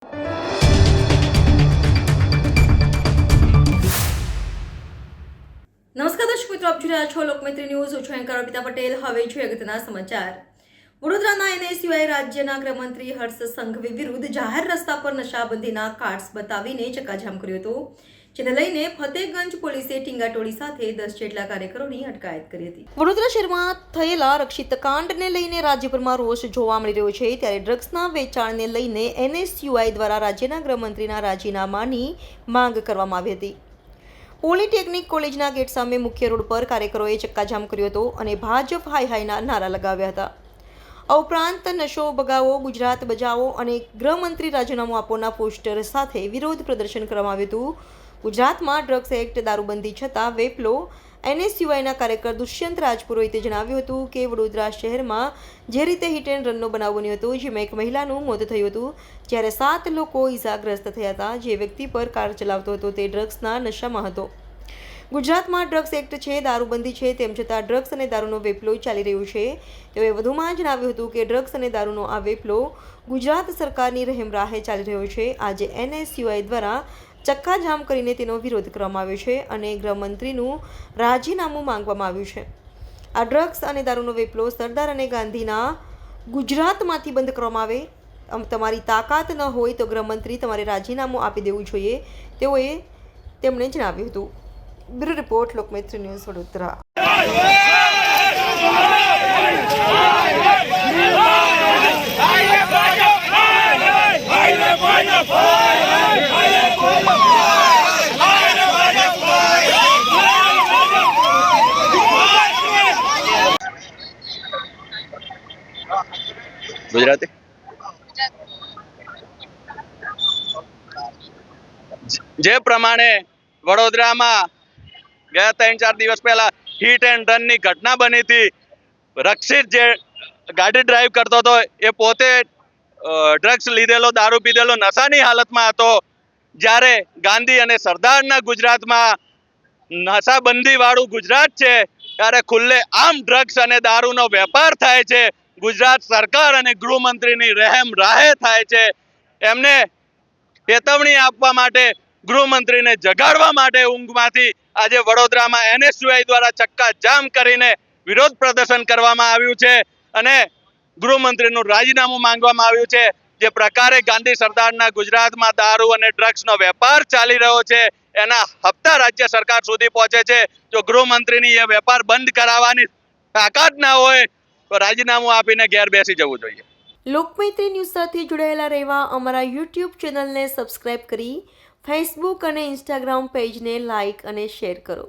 નમસ્કાર દર્શક મિત્રો, આપ જોઈ રહ્યા છો લોકમૈત્રી ન્યૂઝ. હું છું એન્કર અર્પિતા પટેલ. હવે જોઈએ અગત્યના સમાચાર. વડોદરાના એનએસયુઆઈ રાજ્યના ગૃહમંત્રી હર્ષ સંઘવી વિરુદ્ધ જાહેર રસ્તા પર નશાબંધીના કાર્ડ્સ બતાવીને ચક્કાજામ કર્યો હતો, જેને લઈને ફતેહગંજ પોલીસે ટીંગાટોળી સાથે 10 જેટલા કાર્યકરોની અટકાયત કરી હતી. વડોદરા શહેરમાં થયેલા રક્ષિત કાંડને લઈને રાજ્યભરમાં રોષ જોવા મળી રહ્યો છે, ત્યારે ડ્રગ્સના વેચાણને લઈને એનએસયુઆઈ દ્વારા રાજ્યના ગૃહમંત્રીના રાજીનામાની માંગ કરવામાં આવી હતી. પોલિટેકનિક કોલેજના ગેટ સામે મુખ્ય રોડ પર કાર્યકરોએ ચક્કાજામ કર્યો હતો અને ભાજપ હાય હાયના નારા લગાવ્યા હતા. આ ઉપરાંત નશો ભગાવો, ગુજરાત બચાવો અને ગૃહમંત્રી રાજીનામું આપોના પોસ્ટર સાથે વિરોધ પ્રદર્શન કરવામાં આવ્યું હતું. ગુજરાતમાં ડ્રગ્સ એક્ટ દારૂબંધી છતાં વેપલો એનએસયુઆઈના કાર્યકર દુષ્યંત રાજપુરોહિતે જણાવ્યું હતું કે વડોદરા શહેરમાં જે રીતે હિટ એન્ડ રનનો બનાવ બન્યો હતો, જેમાં એક મહિલાનું મોત થયું હતું, જ્યારે 7 લોકો ઇજાગ્રસ્ત થયા હતા. જે વ્યક્તિ પર કાર ચલાવતો હતો તે ડ્રગ્સના નશામાં હતો. ગુજરાતમાં ડ્રગ્સ એક્ટ છે, દારૂબંધી છે, તેમ છતાં ડ્રગ્સ અને દારૂનો વેપલો ચાલી રહ્યો છે. તેઓએ વધુમાં જણાવ્યું હતું કે ડ્રગ્સ અને દારૂનો આ વેપલો ગુજરાત સરકારની રહેમરાહે ચાલી રહ્યો છે. આજે એનએસયુઆઈ દ્વારા ચક્કાજામ કરીને તેનો વિરોધ કરવામાં આવ્યો છે અને ગૃહમંત્રીનું રાજીનામું માંગવામાં આવ્યું છે. આ ડ્રગ્સ અને દારૂનો વેપલો સરદાર અને ગાંધીના ગુજરાતમાંથી બંધ કરવામાં આવે. તમારી તાકાત ન હોય તો ગૃહમંત્રી તમારે રાજીનામું આપી દેવું જોઈએ, તેમણે જણાવ્યું હતું. Bureau report, Lokmaitri news, Vadodara. Gujarati જે પ્રમાણે વડોદરામાં ગયા 3-4 દિવસ પહેલા હિટ એન્ડ રનની ઘટના બની હતી. રક્ષિત જે ગાડી ડ્રાઈવ કરતો હતો એ પોતે ડ્રગ્સ લીધેલો, દારૂ પીધેલો, નશાની હાલતમાં હતો. જ્યારે ગાંધી અને સરદારના ગુજરાતમાં નશાબંધી વાળું ગુજરાત છે, ત્યારે ખુલ્લે આમ ડ્રગ્સ અને દારૂનો વેપાર થાય છે. ગુજરાત સરકાર અને ગૃહમંત્રીની રહેમ રાહે થાય છે. એમને ચેતવણી આપવા માટે, ગૃહમંત્રીને જગાડવા માટે ઊંઘમાંથી આજે વડોદરામાં એનએસયુઆઈ દ્વારા ચક્કાજામ કરીને વિરોધ પ્રદર્શન કરવામાં આવ્યું છે અને ગૃહમંત્રીનું રાજીનામું માંગવામાં આવ્યું છે. જે પ્રકારે ગાંધી સરદારના ગુજરાતમાં દારૂ અને ડ્રગ્સનો વેપાર ચાલી રહ્યો છે, એના હપ્તા રાજ્ય સરકાર સુધી પહોંચે છે. જો ગૃહમંત્રીની એ વેપાર બંધ કરાવવાની તાકાત ના હોય તો રાજીનામું આપીને ઘેર બેસી જવું જોઈએ. લોકમૈત્રી ન્યૂઝ સાથે જોડાયેલા રહેવા અમારા યુટ્યુબ ચેનલને સબસ્ક્રાઇબ કરી ફેસબુક અને ઇન્સ્ટાગ્રામ પેજને લાઇક અને શેર કરો.